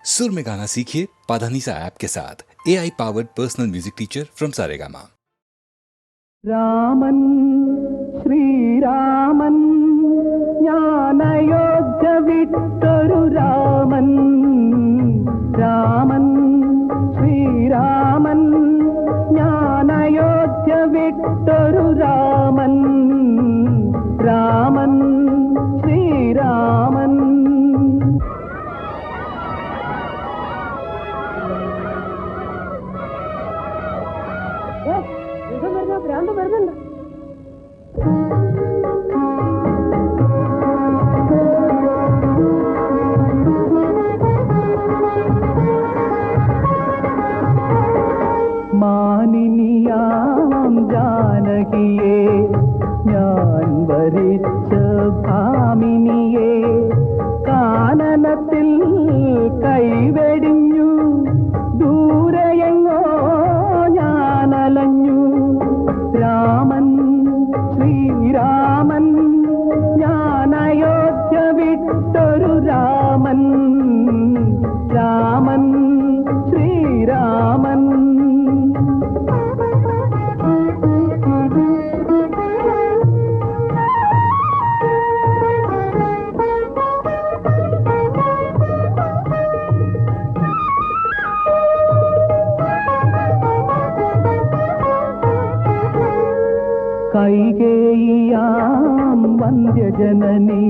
सुर में गाना सीखिए पाधानीसा ऐप के साथ। AI powered personal music teacher from Saregama. Raman Sreeraman ഞാൻ അയോധ്യ വിട്ടൊരു രാമൻ. രാമൻ ശ്രീരാമൻ ഞാൻ അയോധ്യ വിട്ടൊരു രാമൻ. രാമൻ ശ്രീരാമൻ. ഭ്രാന്ത് വരുന്നുണ്ട്. മാനിനിയാം ജാനകിയെ ഞാൻ വരിച്ച ഭാമിനിയെ കാനനത്തിൽ കൈവെടിഞ്ഞു ദൂരെയെങ്ങോ ഞാനലഞ്ഞു. രാമൻ ശ്രീരാമൻ ഞാൻ അയോധ്യ വിട്ടൊരു രാമൻ. രാമൻ ശ്രീരാമൻ. കൈകേയിയാം വന്ധ്യജനനി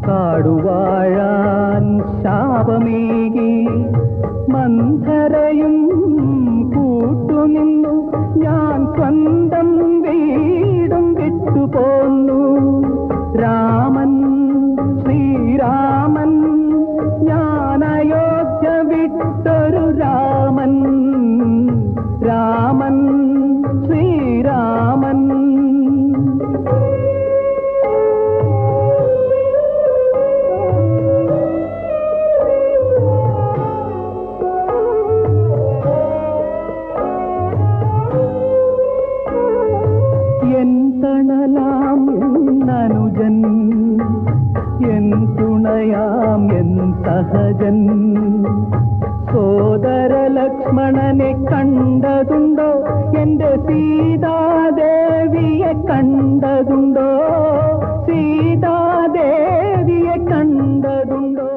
കാടുവാഴാൻ ശാപമേകി മന്ധരയും കൂട്ടുനിന്നു ഞാൻ സ്വന്തം വീടും വിട്ടുപോന്നു. രാമൻ ശ്രീരാമൻ ഞാൻ അയോധ്യ വിട്ടൊരു രാമൻ. രാമൻ ശ്രീരാമൻ. എൻ തണലാം എന്നനുജൻ എൻ തുണയാം എൻ സഹജൻ സോദര ലക്ഷ്മണനെ കണ്ടതുണ്ടോ? എന്റെ സീതാദേവിയെ കണ്ടതുണ്ടോ? സീതാദേവിയെ കണ്ടതുണ്ടോ?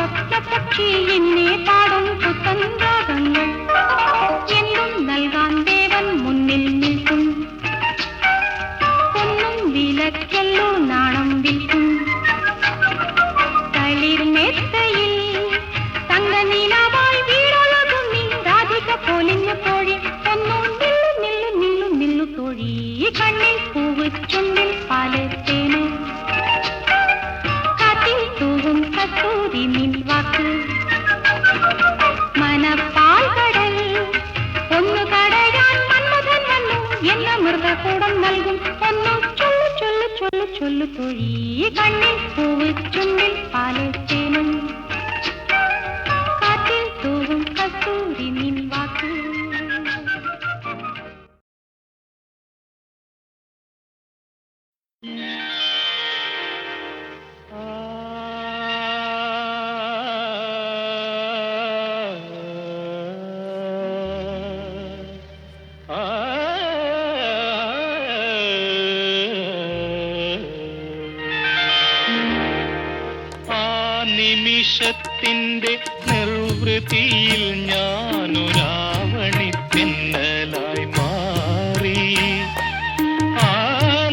സ്വപ്നപക്ഷി എന്നെ പാടും പുത്തൻ രാഗങ്ങൾ എന്തും നൽകാൻ ദേവൻ മുന്നിൽ നിൽക്കും. ഒന്നും വിലക്കല്ലോ നാണം വിൽക്കും. തളിർമെത്തയിൽ തങ്കനീലാവായി വീടൊഴുകും നീ രാധിക പൊലിഞ്ഞ തോഴി. ഒന്നും നില്ലു നില്ലു നില്ലു നില്ലു തോഴി. കണ്ണിൽ പൂവ് ചുണ്ടിൽ പാല് തേന് കാറ്റിൽ തൂവും കസ്തൂരി നിൻ വാക്ക്. മനപ്പാൽ കടൽ ഒന്നു കടയാൻ മന്മഥൻ വന്നു എന്ന മൃഗകൂടം നൽകും. ഒന്നു ചൊല്ലു ചൊല്ലു ചൊല്ലു ചൊല്ലു തോഴി. കണ്ണിൽ പൂവ് ചുണ്ടിൽ പാല് തേനും കാറ്റിൽ തൂവും കസ്തൂരി നിൻ വാക്ക്. നിമിഷത്തിന്റെ നിർവൃതിയിൽ ഞാനൊരാവണി തെന്നലായി മാറി. ആ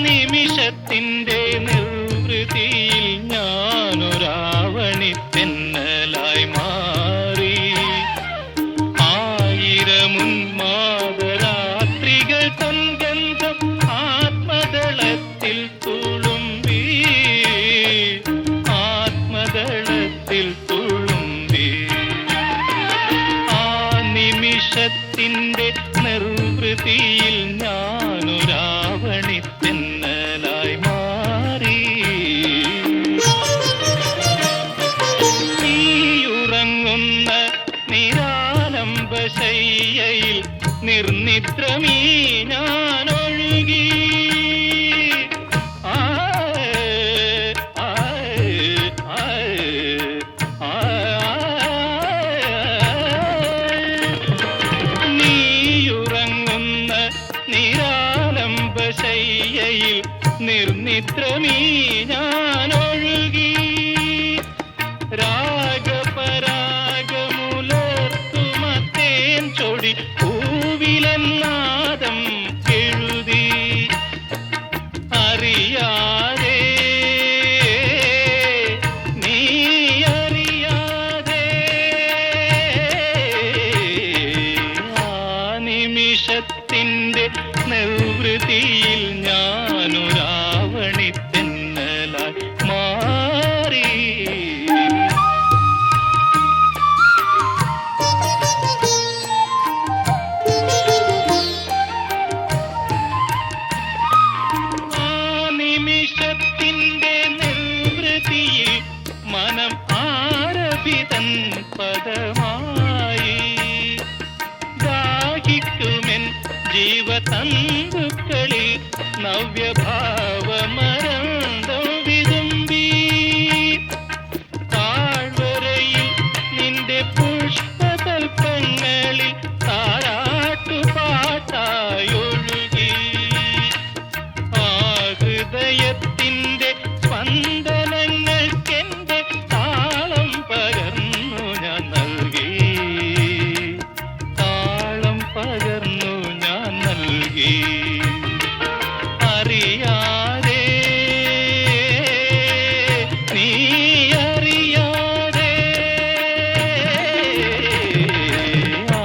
നിമിഷത്തിന്റെ നിർവൃതിയിൽ ഞാനൊരാവണി തെന്നലായി മാറി. ആയിരമുന്മാദരാത്രികൾ തൻ ഗന്ധം ആത്മദളത്തിൽ തുളുമ്പി. തുളുമ്പി ആ നിമിഷത്തിന്റെ നിർവൃതിയിൽ ഞാനൊരാവണി തെന്നലായി മാറി. നീയുറങ്ങുന്ന നിരാലംബശയ്യയിൽ നിർനിദ്രമീ ഞാനൊഴുകി. ശയ്യയിൽ നിർനിദ്രമീ ഞാനൊഴുകി. രാഗപരാഗമുലർത്തുമത്തേൻ ചൊടി പൂവിലെന്നാദം എഴുതി. അറിയാതെ നീ അറിയാതെ ആ നിമിഷത്തിന്റെ നിർവൃതിയിൽ ഞാനൊരാവണി തെന്നലായി മാറി. ആ നിമിഷത്തിന്റെ നിർവൃതിയിൽ മനം ആരഭിതൻ പദമായി. ദാഹിക്കുമെൻ ജീവതന്തുക്കളിൽ നവ്യഭാവമരന്തം വിതുമ്പി. താഴ്വരയിൽ നിന്റെ പുഷ്പതൽപ്പങ്ങളിൽ താരാട്ടുപാട്ടായൊഴുകി. ആ ഹൃദയത്തിന്റെ സ്പന്ദനങ്ങൾക്കെന്റെ താളം പകർന്നു ഞാൻ നൽകി. താളം പകർന്നു ഞാൻ നൽകി. അറിയാതെ നീ അറിയാതെ ആ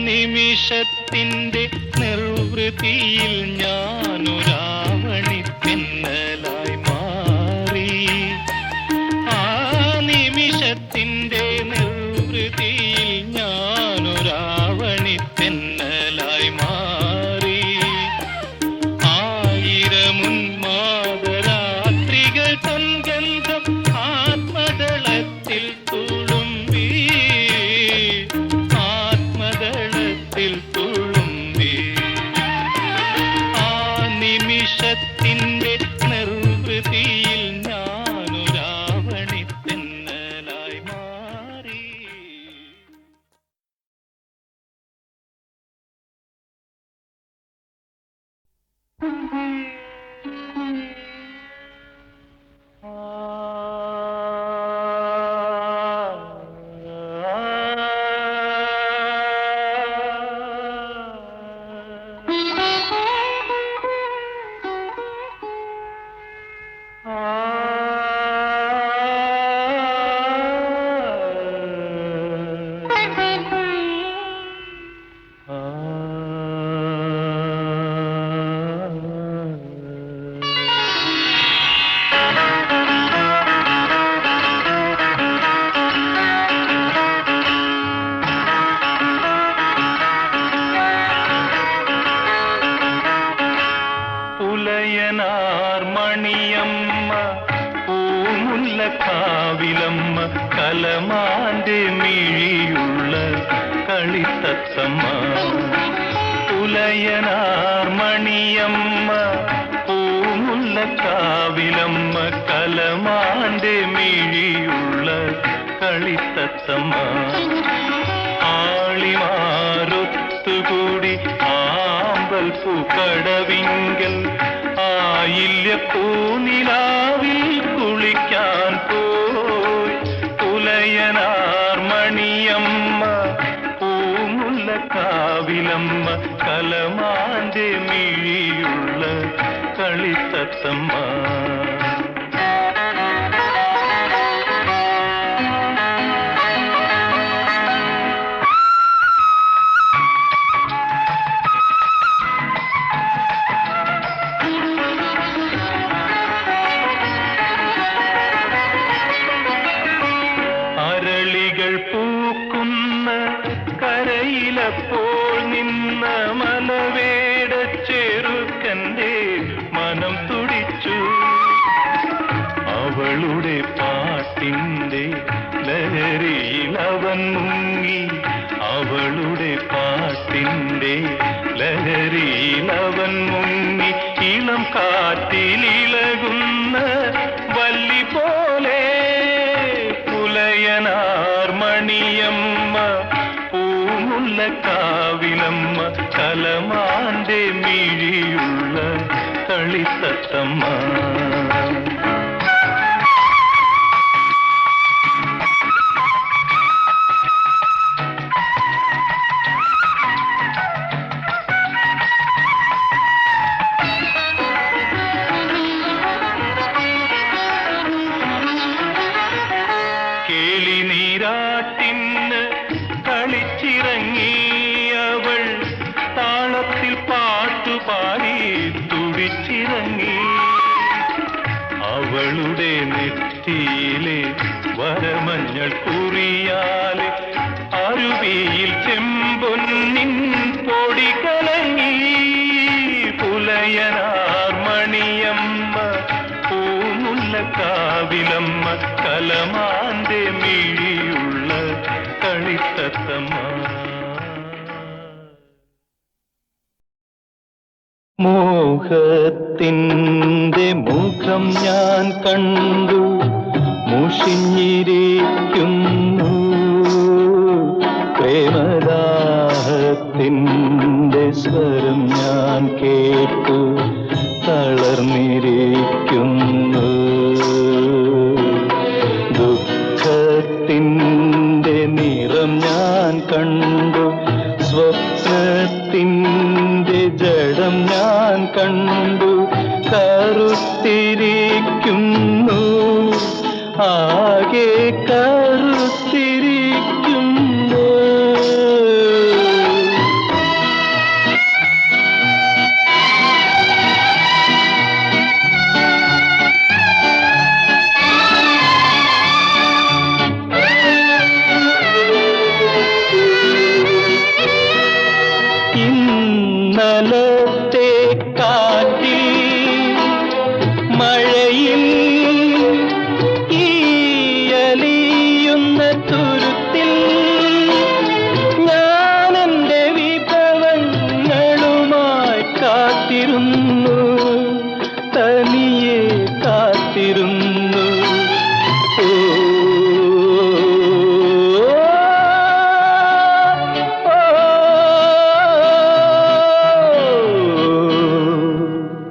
നിമിഷത്തിന്റെ നിർവൃതിയിൽ ഞാനൊരാവണി തെന്നലായി മാറി. ആ നിമിഷത്തിന്റെ നിർവൃതിയിൽ ഞാനൊരാവണി തെന്നലായി മാറി. ആയിരമുന്മാദരാത്രികൾ തൻ ഗന്ധം ആത്മദളത്തിൽ തുളുമ്പി. ആത്മദളത്തിൽ തുളുമ്പി. ആ കലമാന്റെ മിഴിയുള്ള കളിത്തത്തമ്മ പുലയനാർ മണിയമ്മ പൂമുല്ലക്കാവിലമ്മ കലമാന്റെ മിഴിയുള്ള കളിത്തത്തമ്മ ആളിമാരൊത്തുകൂടി ആമ്പൽ പൂക്കടവിങ്കൽ ആയില്യ പൂനിലാവിൽ കുളിക്കാൻ പോയി പുലയനാർ മണിയമ്മ പൂമുല്ലക്കാവിലമ്മ കലമാന്റെ മിഴിയുള്ള കളിത്തത്തമ്മ പൂക്കുന്ന കരയിലപ്പോൾ നിന്ന മലവേട ചെറുക്കന്റെ മനം തുടിച്ചു അവളുടെ പാട്ടിന്റെ ലഹരിയിൽ അവൻ മുങ്ങി അവളുടെ പാട്ടിന്റെ ലഹരിയിൽ അവൻ മുങ്ങി ഇളം കാറ്റിലിളകുന്ന വല്ലി പോലെ പുലയനാർ മണിയമ്മ പൂമുല്ലക്കാവിലമ്മ കലമാന്റെ മിഴിയുള്ള കളിത്തത്തമ്മ നീരാട്ടിന് കളിച്ചിറങ്ങി അവൾ താളത്തിൽ പാട്ടുപാടി തുടിച്ചിറങ്ങി അവളുടെ നെറ്റിയിലെ വരമഞ്ഞൾ കുറിയാലെ അരുവിയിൽ ചെമ്പൊന്നിൻ പൊടി കലങ്ങി പുലയനാർ മണിയമ്മ പൂമുല്ലക്കാവിലമ്മ കലമാന്റെ മിഴിയുള്ള കളിത്തത്തമ്മ മോഹത്തിൻ്റെ മുഖം ഞാൻ കണ്ടു മുഷിഞ്ഞിരിക്കുന്നു പ്രേമദാഹത്തിൻ്റെ സ്വരം ഞാൻ കേട്ടു തളർന്നിരിക്കുന്നു ദുഃഖത്തിൻ്റെ നിറം ഞാൻ കണ്ടു സ്വപ്നത്തിൻ്റെ ജഡം ഞാൻ കണ്ടു കറുത്തിരിക്കുന്നു ആകെ കറുത്തിരിക്കുന്നു ഇന്നലത്തെ കാറ്റിൽ മഴയിൽ ഈയലിയുന്ന തുരുത്തിൽ ഞാൻ എൻ്റെ വിഭവങ്ങളുമായി കാത്തിരുന്നു തനിയെ കാത്തിരുന്നു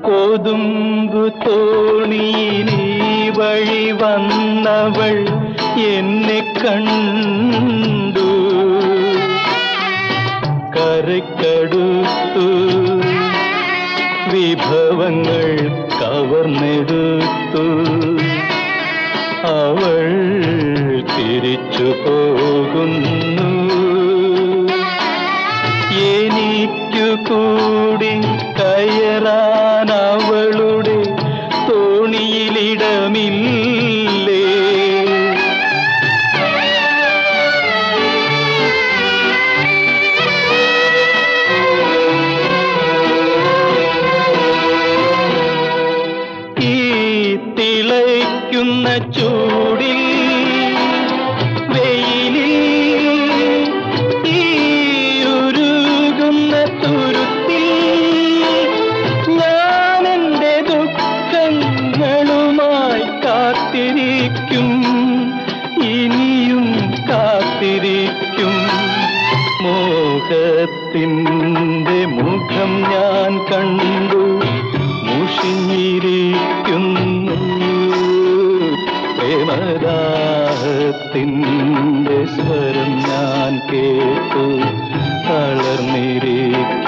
കൊതുമ്പു തോണിയിലീ വഴി വന്നവൾ എന്നെ കണ്ടു കരയ്ക്കടുത്തു വിഭവങ്ങൾ കവർന്നെടുത്തു അവൾ തിരിച്ചു പോകുന്നു എനിക്കു കൂടി കയറാൻ അവളുടെ തോണിയിലിടമില്ലേ ഈ തിളയ്ക്കുന്ന ചൂടിൽ വെയിൽ ദുഃഖത്തിൻ്റെ മുഖം ഞാൻ കണ്ടു മുഷിഞ്ഞിരിക്കുന്നു പ്രേമദാഹത്തിൻ്റെ സ്വരം ഞാൻ കേട്ടു തളർന്നിരിക്കുന്നു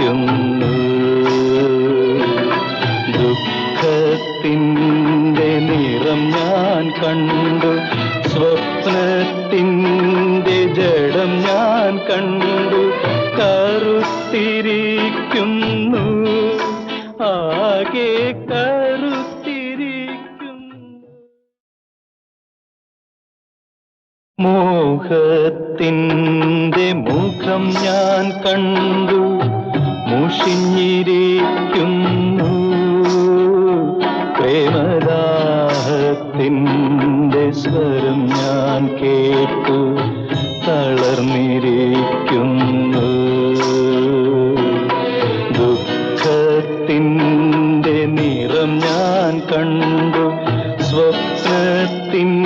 ദുഃഖത്തിൻ്റെ നിറം ഞാൻ കണ്ടു സ്വപ്നത്തിൻ്റെ ജഡം ഞാൻ കണ്ടു കറുത്തിരിക്കുന്നു ആകെ കറുത്തിരിക്കുന്നു മോഹത്തിൻ്റെ മുഖം ഞാൻ കണ്ടു മുഷിഞ്ഞിരിക്കുന്നു പ്രേമദാഹത്തിൻ്റെ സ്വരം ഞാൻ കേട്ടു തളർന്നിരിക്കുന്നു ദുഃഖത്തിൻ്റെ നിറം ഞാൻ കണ്ടു സ്വപ്നത്തിൻ്റെ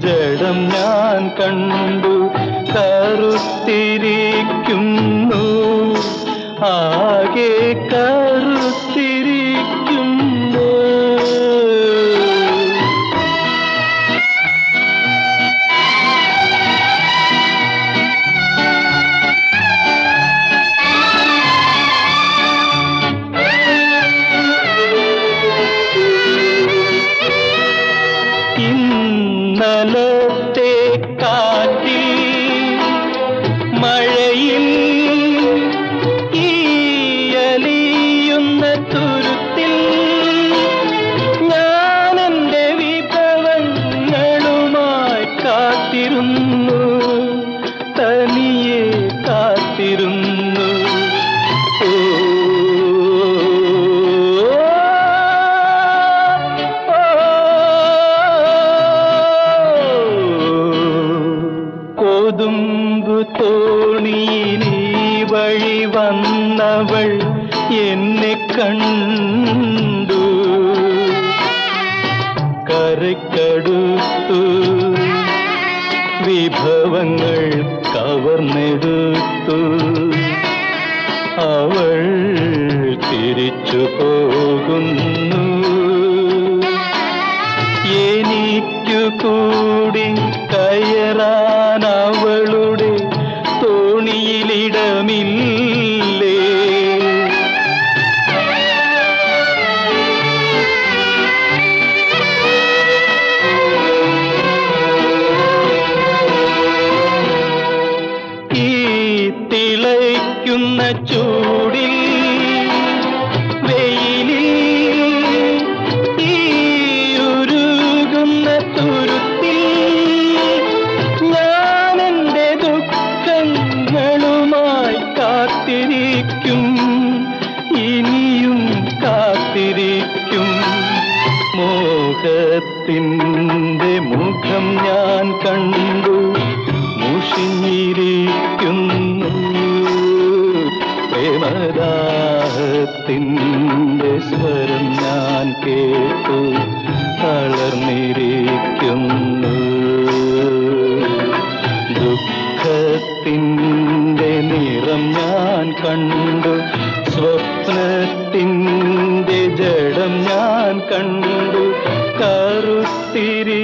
ജഡം ഞാൻ കണ്ടു കറുത്തിരിക്കുന്നു ആകെ കറുത്തിരിക്കുന്നു ഇന്നലത്തെ കാറ്റിൽ മഴയിൽ ഈയലിയുന്ന തുരുത്തിൽ ഞാൻ എൻ്റെ വിഭവങ്ങളുമായി കാത്തിരുന്നു തനിയെ കാത്തിരുന്നു കൊതുമ്പു തോണിയിലീ വഴി വന്നവൾ എന്നെ കണ്ടു കരയ്ക്കടുത്തു വിഭവങ്ങൾ കവർന്നെടുത്തു അവൾ തിരിച്ചു പോകുന്നു എനിക്കു കൂടി കയറാൻ അവളുടെ തോണിയിലിടമില്ലേ ഈ തിളയ്ക്കുന്ന ചൂടിൽ വെയിലിൽ ഈ ഉരുകുന്ന തുരുത്തിൽ ഞാൻ എൻ്റെ ദുഃഖങ്ങളുമായി കാത്തിരിക്കും ഇനിയും കാത്തിരിക്കും മോഹത്തിൻ്റെ മുഖം ഞാൻ കണ്ടു മുഷിഞ്ഞിരിക്കുന്നു പ്രേമദാഹത്തിൻ്റെ സ്വരം ഞാൻ കേട്ടു തളർന്നിരിക്കുന്നു ദുഃഖത്തിൻ്റെ നിറം ഞാൻ കണ്ടു സ്വപ്നത്തിൻ്റെ ജഡം ഞാൻ കണ്ടു കറുത്തിരി